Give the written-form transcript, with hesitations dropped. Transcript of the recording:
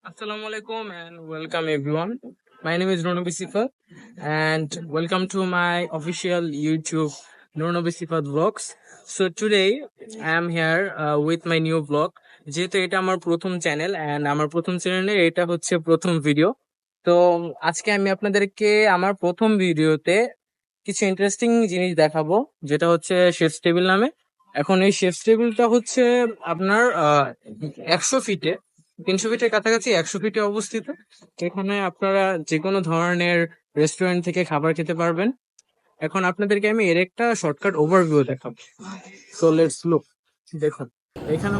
Assalamu alaikum and welcome everyone. My name is Ronobi Sifat and welcome to my official YouTube Ronobi Sifat vlogs. So today I am here with my new vlog. যেহেতু এটা আমার প্রথম channel and আমার প্রথম চ্যানেলে এটা হচ্ছে প্রথম ভিডিও। তো আজকে আমি আপনাদেরকে আমার প্রথম ভিডিওতে কিছু ইন্টারেস্টিং জিনিস দেখাবো, যেটা হচ্ছে শেফস টেবিল নামে। এখন এই শেফস টেবিলটা হচ্ছে আপনার 100 ফিটে 300 ফিটের কাছাকাছি 100 ফিটে অবস্থিত। এখানে আপনারা যে কোনো ধরনের রেস্টুরেন্ট থেকে খাবার খেতে পারবেন। এখন আপনাদেরকে আমি এর একটা শর্টকাট ওভারভিউ দেখাবো। So let's look. দেখুন এখানে